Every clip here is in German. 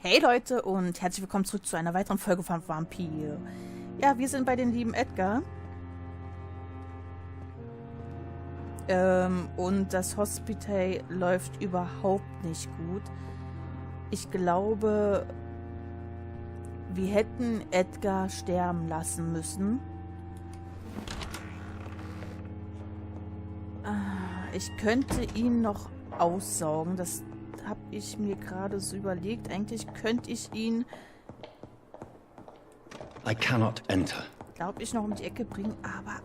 Hey Leute und herzlich willkommen zurück zu einer weiteren Folge von Vampyr. Ja, wir sind bei den lieben Edgar. Und das Hospital läuft überhaupt nicht gut. Ich glaube, wir hätten Edgar sterben lassen müssen. Ich könnte ihn noch aussaugen. Das habe ich mir gerade so überlegt. Eigentlich könnte ich ihn, I cannot enter. glaube ich, noch um die Ecke bringen. Aber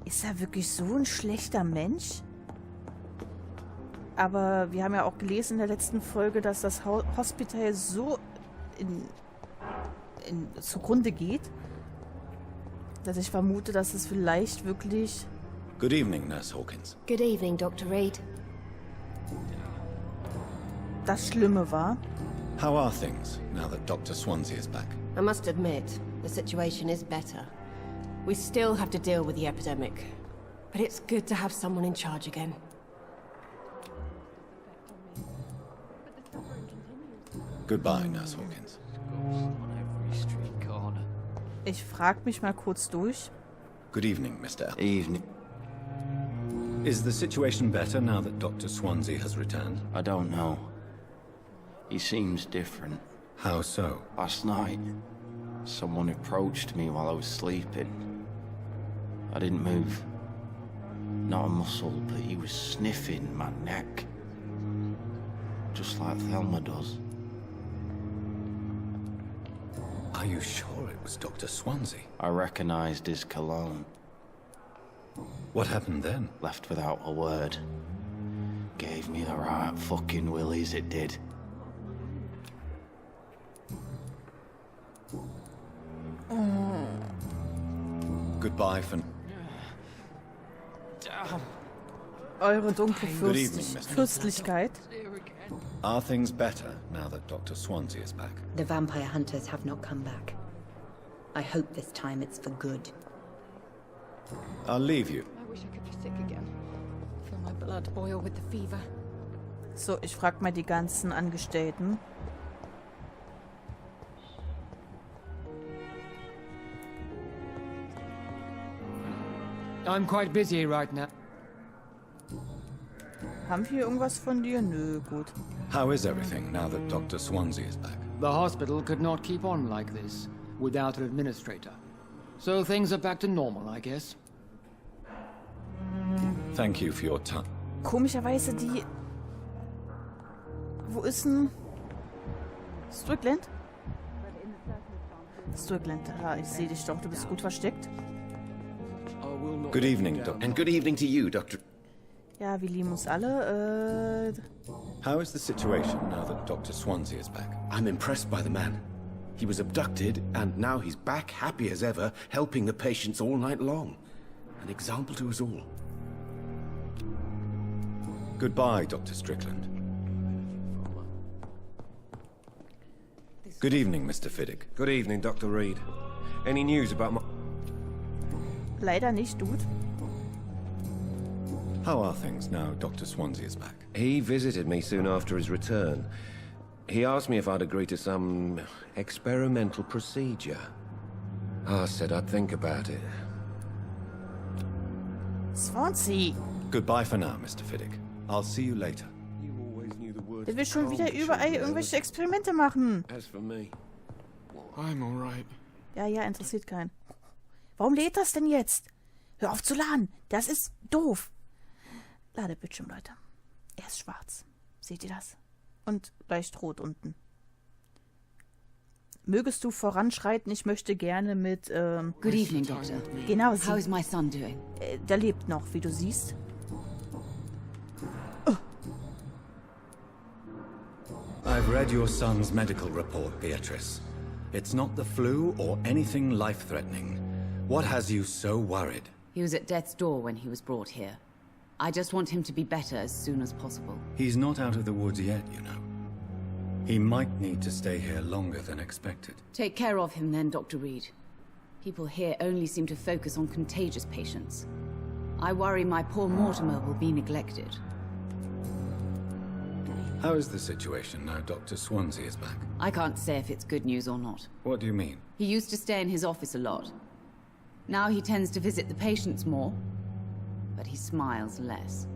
ist er wirklich so ein schlechter Mensch? Aber wir haben ja auch gelesen in der letzten Folge, dass das Hospital so zugrunde geht, dass ich vermute, dass es vielleicht wirklich... Good evening, Nurse Hawkins. Good evening, Dr. Reid. das Schlimme war. How are things now that Dr. Swansea is back? I must admit, the situation is better. We still have to deal with the epidemic, but it's good to have someone in charge again. Goodbye, Nurse Hawkins. Ich frag mich mal kurz durch. Good evening, Mr. L. Evening. Is the situation better now that Dr. Swansea has returned? I don't know. He seems different. How so? Last night, someone approached me while I was sleeping. I didn't move. Not a muscle, but he was sniffing my neck. Just like Thelma does. Are you sure it was Dr. Swansea? I recognized his cologne. What happened then? Left without a word. Gave me the right fucking willies, it did. Goodbye for... Eure dunkle Good evening, Mr. Fürstlichkeit. Are things better now that Dr. Swansea is back? The vampire hunters have not come back. I hope this time it's for good. I'll leave you. I wish I could be sick again. Feel my blood boil with the fever. So, ich frag mal die ganzen Angestellten. I'm quite busy right now. Haben wir irgendwas von dir? Nö, gut. How is everything now that Dr. Swansea is back? The hospital could not keep on like this without an administrator. So things are back to normal, I guess. Thank you for your time. Komischerweise die... Wo ist denn... Strickland? Strickland, ja, ich sehe dich doch, du bist gut versteckt. Good evening, Doctor. And good evening to you, Dr. Ja, wir lieben uns alle. How is the situation now that Dr. Swansea is back? I'm impressed by the man. He was abducted, and now he's back, happy as ever, helping the patients all night long. An example to us all. Goodbye, Dr. Strickland. Good evening, Mr. Fiddick. Good evening, Dr. Reid. Any news about my... Leider nicht, Dude. How are things now Dr. Swansea is back? He visited me soon after his return. He asked me if I'd agree to some experimental procedure. I said I'd think about it. Swansea. Goodbye for now, Mr. Fiddick. I'll see you later. You always knew the word. Der will schon wieder überall irgendwelche Experimente machen. As for me, I'm all right. Ja, ja, interessiert keinen. Warum lädt das denn jetzt? Hör auf zu laden. Das ist doof. Ladebildschirm, Leute. Er ist schwarz. Seht ihr das? Und leicht rot unten. Mögest du voranschreiten? Ich möchte gerne mit, Good evening, Doctor. Genau, How is my son doing? der lebt noch, wie du siehst. I've read your son's medical report, Beatrice. It's not the flu or anything life-threatening. What has you so worried? He was at death's door when he was brought here. I just want him to be better as soon as possible. He's not out of the woods yet, you know. He might need to stay here longer than expected. Take care of him then, Dr. Reid. People here only seem to focus on contagious patients. I worry my poor Mortimer will be neglected. How is the situation now Dr. Swansea is back? I can't say if it's good news or not. What do you mean? He used to stay in his office a lot. Now he tends to visit the patients more, but he smiles less.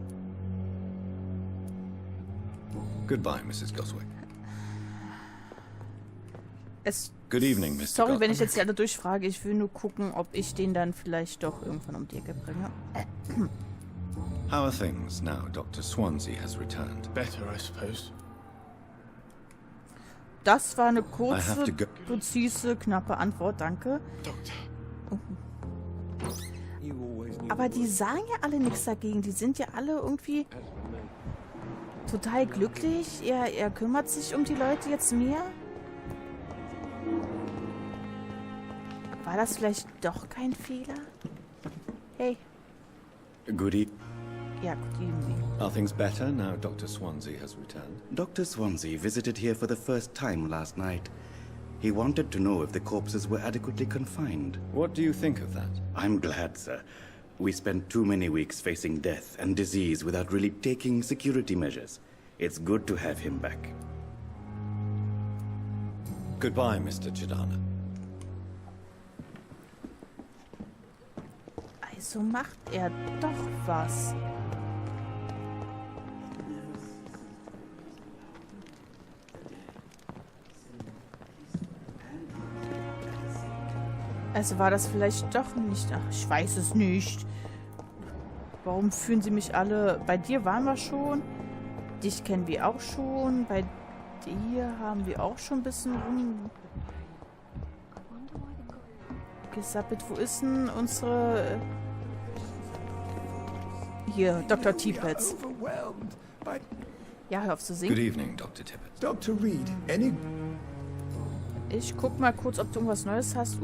Goodbye, Mrs. Goswick. Good evening, Mr. Sorry, Goswick. wenn ich jetzt die alle durchfrage. Ich will nur gucken, ob ich den dann vielleicht doch irgendwann um die Ecke bringe. How are things now Dr. Swansea has returned? Better, I suppose. Das war eine I kurze, have to go. präzise, knappe Antwort. Danke. Aber die sagen ja alle nichts dagegen. Die sind ja alle irgendwie total glücklich. Er kümmert sich um die Leute jetzt mehr. War das vielleicht doch kein Fehler? Hey. Good evening. Ja, good evening. Are things better now Dr. Swansea has returned? Dr. Swansea visited here for the first time last night. He wanted to know if the corpses were adequately confined. What do you think of that? I'm glad, sir. We spent too many weeks facing death and disease without really taking security measures. It's good to have him back. Goodbye, Mr. Chidana. Also macht er doch was. Also war das vielleicht doch nicht... Ach, ich weiß es nicht. Warum fühlen sie mich alle... Bei dir waren wir schon. Dich kennen wir auch schon. Bei dir haben wir auch schon ein bisschen rumgesappelt. Wo ist denn unsere... Hier, Dr. Tippets. Ja, hör auf zu singen. Good evening, Dr. Tippett. Dr. Reid, any... Ich guck mal kurz, ob du irgendwas Neues hast.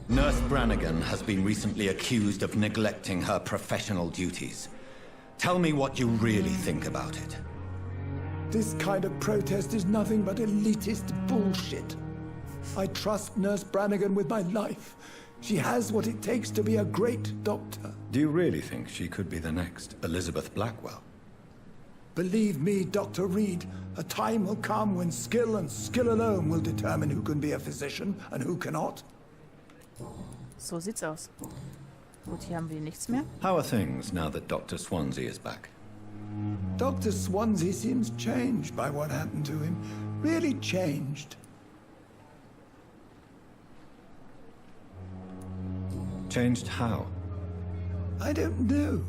Nurse Brannigan has been recently accused of neglecting her professional duties. Tell me what you really think about it. This kind of protest is nothing but elitist bullshit. I trust Nurse Brannigan with my life. She has what it takes to be a great doctor. Do you really think she could be the next Elizabeth Blackwell? Believe me, Dr. Reid, a time will come when skill and skill alone will determine who can be a physician and who cannot. So sieht's aus. Gut, hier haben wir nichts mehr. How are things now that Dr. Swansea is back? Dr. Swansea seems changed by what happened to him. Really changed. Changed how? I don't know.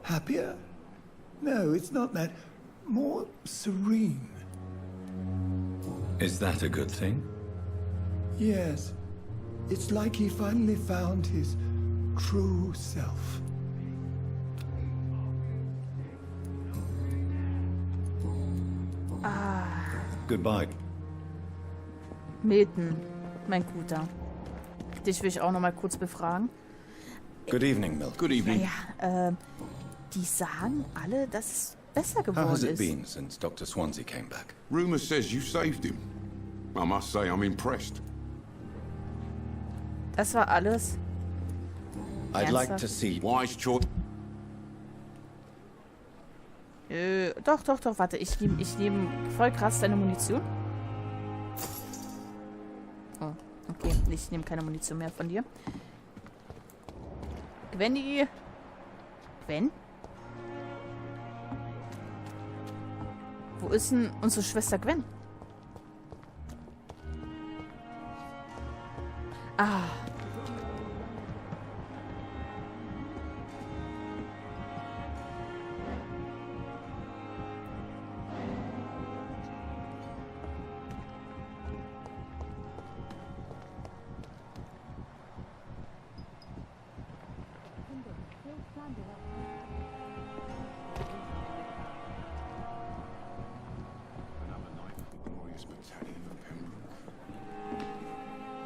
Happier? No, it's not that. More serene. Is that a good thing? Yes. It's like he finally found his true self. Goodbye. Mittel, mein Guter. Dich will ich auch noch mal kurz befragen. Good evening, Milk. Good evening. Naja, die sagen alle, dass es besser geworden How has it ist. been since Dr. Swansea came back? Rumor says you saved him. I must say I'm impressed. Das war alles. I'd like Ernsthaft? to see. Wise choice. Doch, warte. Ich nehm voll krass deine Munition. Oh, okay. Ich nehme keine Munition mehr von dir. Gwenny. Gwen? Wo ist denn unsere Schwester Gwen? Ah.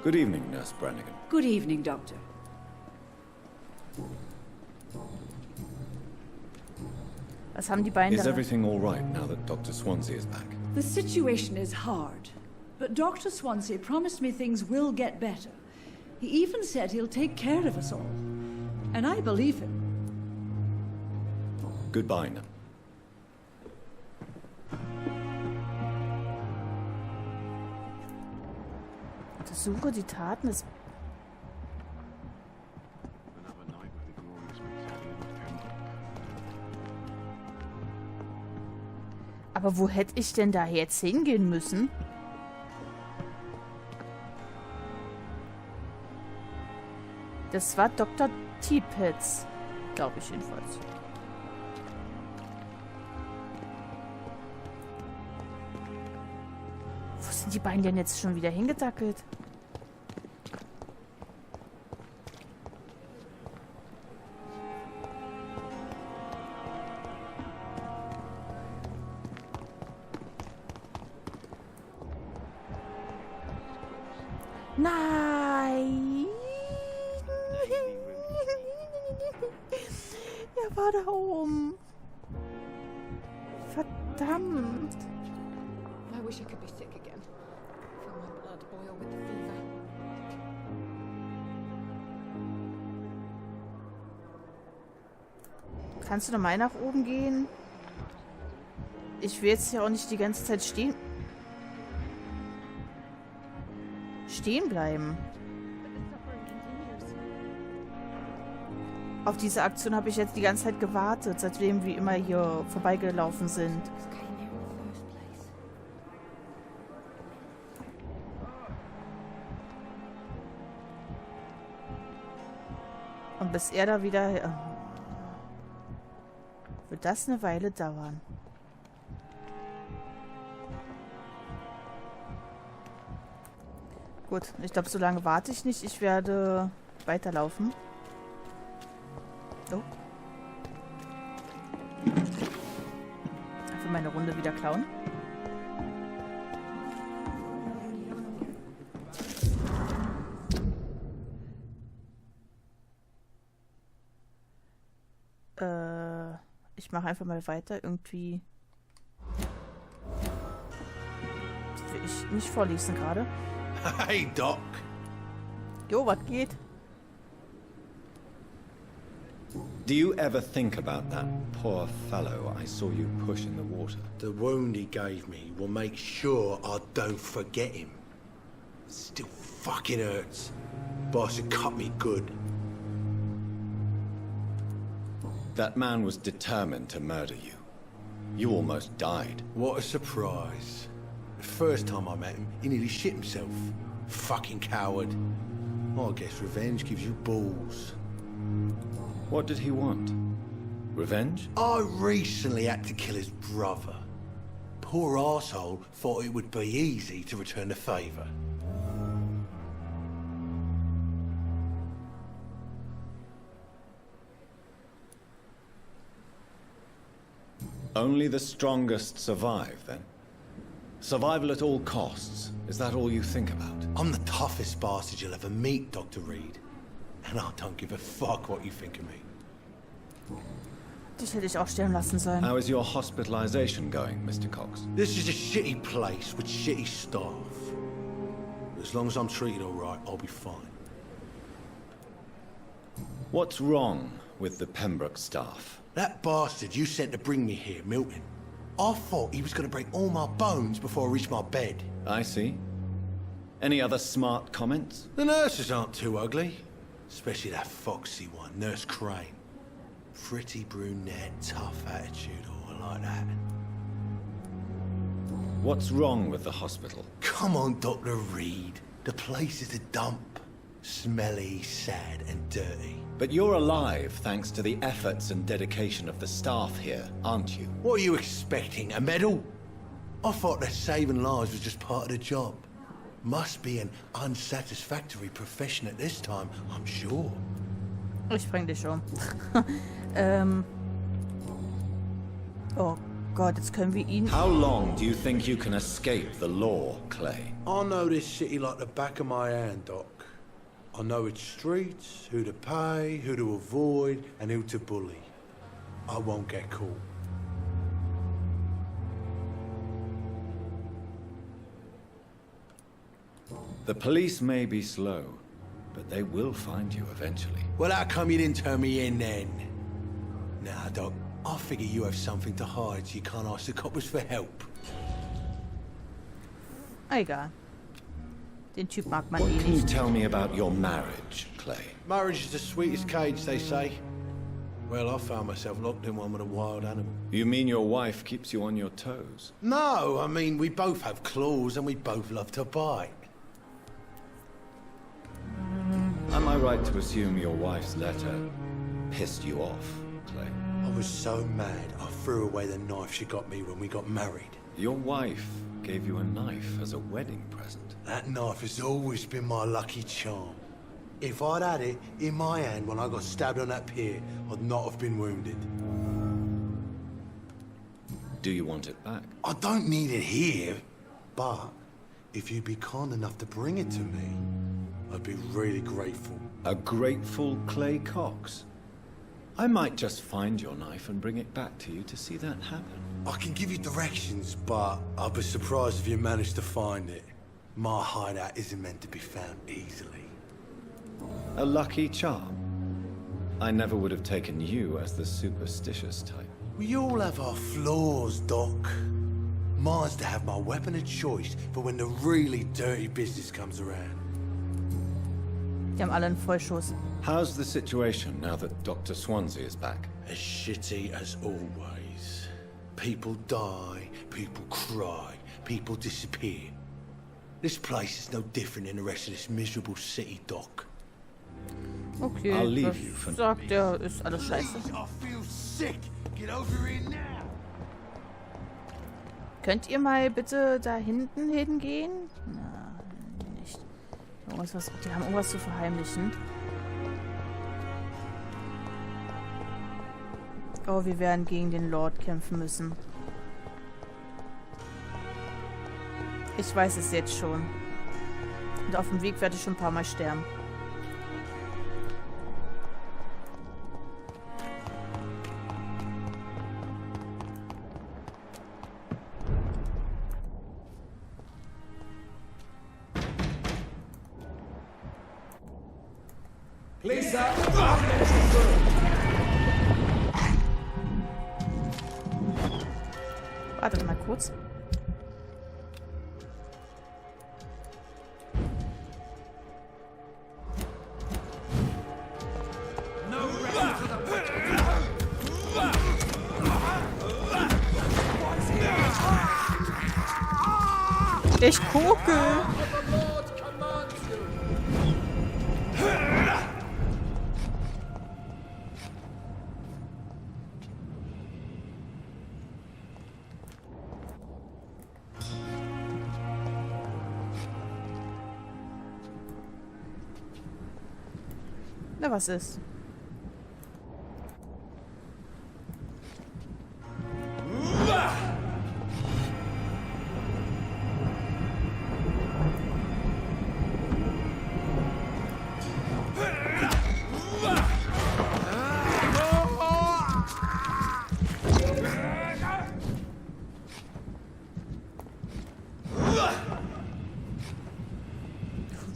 Good evening, Nurse Brannigan. Good evening, Doctor. Was haben die beiden Is da? everything all right now that Dr. Swansea is back? The situation is hard, but Dr. Swansea promised me things will get better. He even said he'll take care of us all. And I believe him. Goodbye now. Untersuche die Taten des... Aber wo hätte ich denn da jetzt hingehen müssen? Das war Dr. Tipitz, glaube ich jedenfalls. Wo sind die beiden denn jetzt schon wieder hingedackelt? Nein! Er war da oben. Verdammt. I wish I could be sick again. Feel my blood boil with the fever. Kannst du normal nach oben gehen? Ich will jetzt ja auch nicht die ganze Zeit stehen bleiben. Auf diese Aktion habe ich jetzt die ganze Zeit gewartet, seitdem wir immer hier vorbeigelaufen sind. Und bis er da wieder... wird das eine Weile dauern. Gut, ich glaube, so lange warte ich nicht. Ich werde weiterlaufen. Oh. Einfach meine Runde wieder klauen. Ich mache einfach mal weiter. Irgendwie will ich nicht vorlesen gerade. Hey, Doc. Jo, was geht? Do you ever think about that poor fellow I saw you push in the water? The wound he gave me will make sure I don't forget him. Still fucking hurts. Boss had cut me good. That man was determined to murder you. You almost died. What a surprise. The first time I met him, he nearly shit himself. Fucking coward. I guess revenge gives you balls. What did he want? Revenge? I recently had to kill his brother. Poor arsehole thought it would be easy to return the favour. Only the strongest survive, then? Survival at all costs. Is that all you think about? I'm the toughest bastard you'll ever meet, Dr. Reid. And I don't give a fuck what you think of me. Dich hätte ich auch sterben lassen sollen. How is your hospitalization going, Mr. Cox? This is a shitty place with shitty staff. As long as I'm treated all right, I'll be fine. What's wrong with the Pembroke staff? That bastard you sent to bring me here, Milton. I thought he was going to break all my bones before I reached my bed. I see. Any other smart comments? The nurses aren't too ugly. Especially that foxy one, Nurse Crane. Pretty brunette, tough attitude, all like that. What's wrong with the hospital? Come on, Dr. Reid. The place is a dump. Smelly, sad, and dirty. But you're alive thanks to the efforts and dedication of the staff here, aren't you? What are you expecting, a medal? I thought that saving lives was just part of the job. Must be an unsatisfactory profession at this time, I'm sure. Ich bring dich um. Oh Gott, jetzt können wir ihn... How long do you think you can escape the law, Clay? I know this city like the back of my hand, Doc. I know its streets, who to pay, who to avoid, and who to bully. I won't get caught. The police may be slow, but they will find you eventually. Well, how come you didn't turn me in then? Nah, Doc, I figure you have something to hide so you can't ask the coppers for help. Egal. Den Typ mag man What eh can you nicht. tell me about your marriage, Clay? Marriage is the sweetest cage, they say. Well, I found myself locked in one with a wild animal. You mean your wife keeps you on your toes? No, I mean, we both have claws and we both love to bite. Am I right to assume your wife's letter pissed you off, Clay? I was so mad, I threw away the knife she got me when we got married. Your wife gave you a knife as a wedding present. That knife has always been my lucky charm. If I'd had it in my hand when I got stabbed on that pier, I'd not have been wounded. Do you want it back? I don't need it here, but if you'd be kind enough to bring it to me, I'd be really grateful. A grateful Clay Cox? I might just find your knife and bring it back to you to see that happen. I can give you directions, but I'd be surprised if you managed to find it. My hideout isn't meant to be found easily. A lucky charm? I never would have taken you as the superstitious type. We all have our flaws, Doc. Mine's to have my weapon of choice for when the really dirty business comes around. Die haben alle einen Vollschuss. How's the situation now that Dr. Swansea is back? As shitty as always. People die, people cry, people disappear. This place is no different than the rest of this miserable city, Doc. Okay, I'll leave was you for sagt er, ist alles scheiße. I feel sick. Get over here now. Könnt ihr mal bitte da hinten hingehen? Na, nicht. Irgendwas, die haben irgendwas zu verheimlichen. Oh, wir werden gegen den Lord kämpfen müssen. Ich weiß es jetzt schon. Und auf dem Weg werde ich schon ein paar Mal sterben. Wartet mal kurz. Ich gucke. Na, was ist?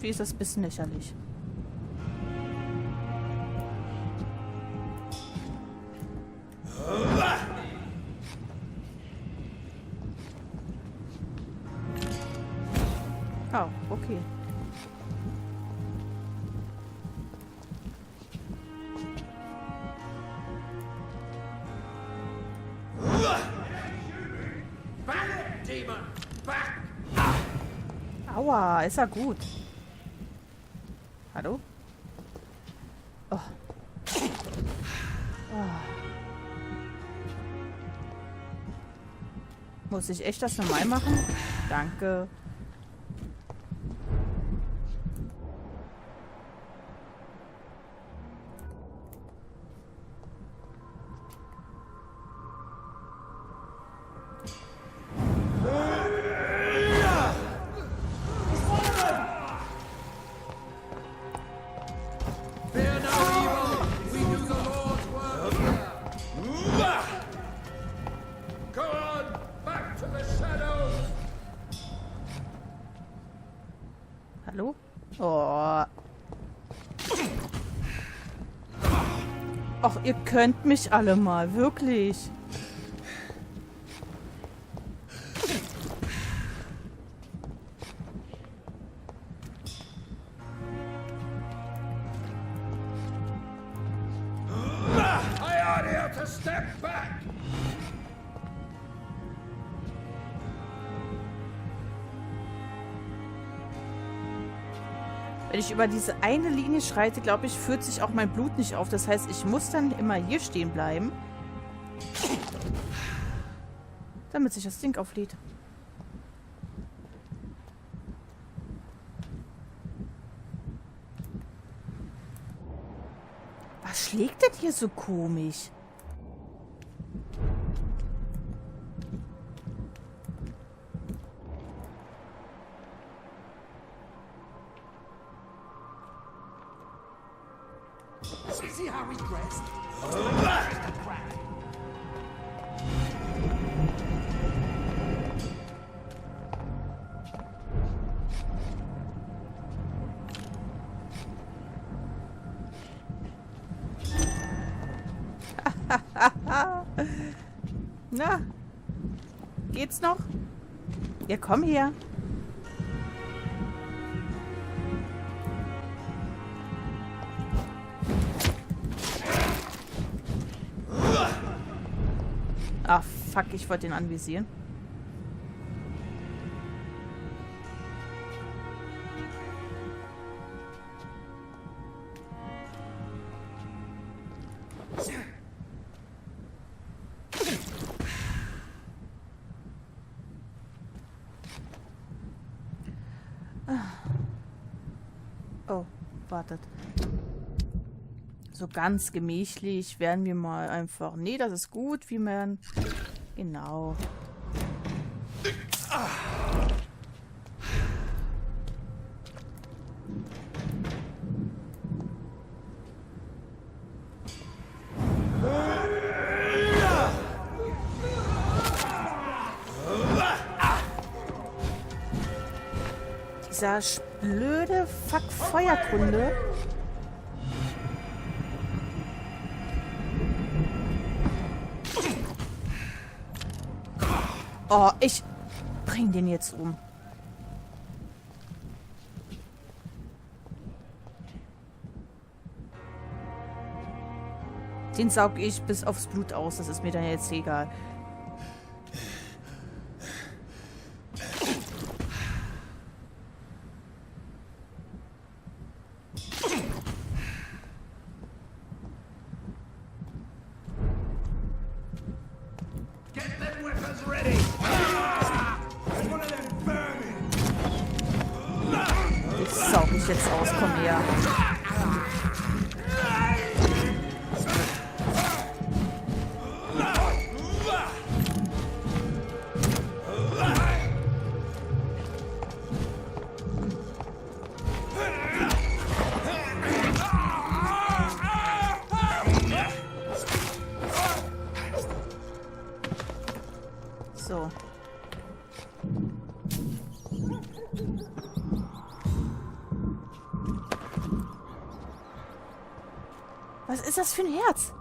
Wie ist das ein bisschen lächerlich? Oh, okay. Aua, ist er gut. Hallo? Oh. Oh. Muss ich echt das normal machen? Danke. Hallo? Oh. Och, ihr könnt mich alle mal, wirklich. Wenn ich über diese eine Linie schreite, glaube ich, führt sich auch mein Blut nicht auf. Das heißt, ich muss dann immer hier stehen bleiben, damit sich das Ding auflädt. Was schlägt denn hier so komisch? See how he's dressed? Na, geht's noch? Ja, komm her. Ah, fuck, ich wollte ihn anvisieren. Oh, wartet. So ganz gemächlich werden wir mal einfach... Nee, das ist gut, wie man... Genau. Dieser blöde Fuck-Feuerkunde. Oh, ich bring den jetzt um. Den saug ich bis aufs Blut aus. Das ist mir dann jetzt egal. Saug ich jetzt aus, komm her. So. Was ist das für ein Herz?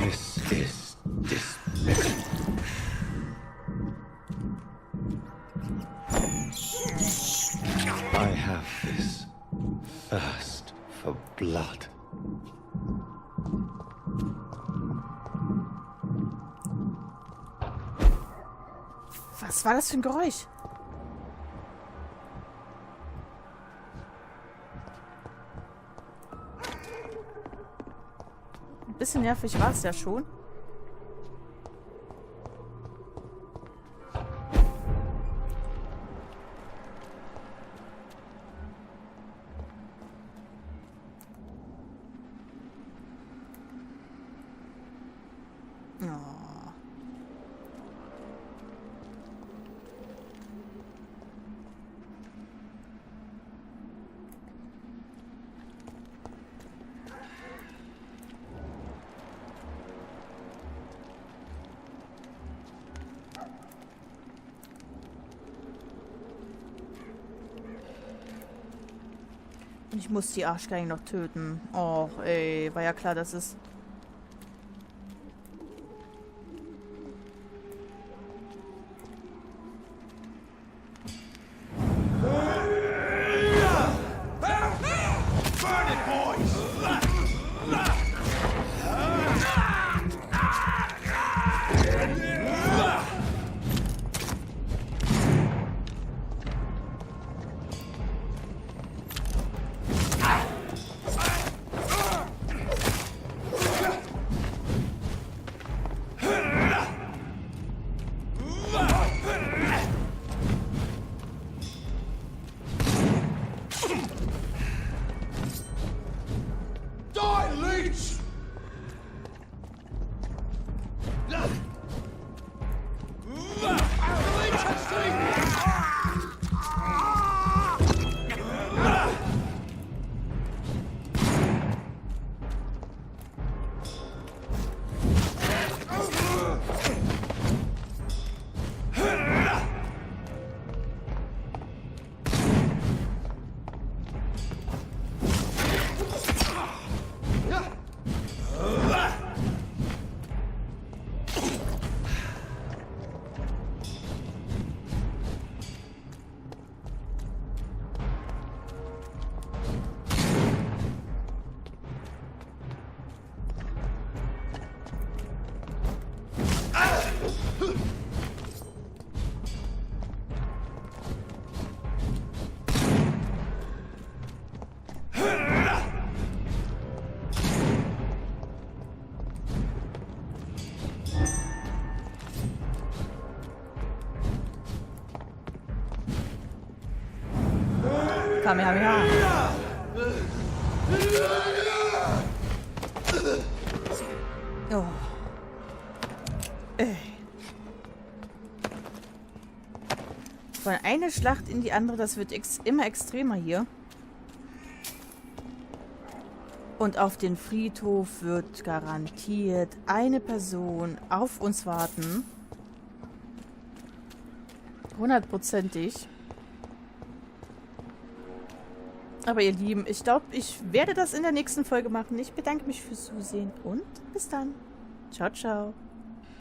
This is despicable. I have this thirst for blood. Was war das für ein Geräusch? Ein bisschen nervig war es ja schon. Oh. Und ich muss die Arschgeigen noch töten. Och, ey, war ja klar, dass es... Kamehameha. Oh. Von einer Schlacht in die andere, das wird immer extremer hier. Und auf den Friedhof wird garantiert eine Person auf uns warten. 100%ig. Aber ihr Lieben, ich glaube, ich werde das in der nächsten Folge machen. Ich bedanke mich fürs Zusehen und bis dann. Ciao, ciao.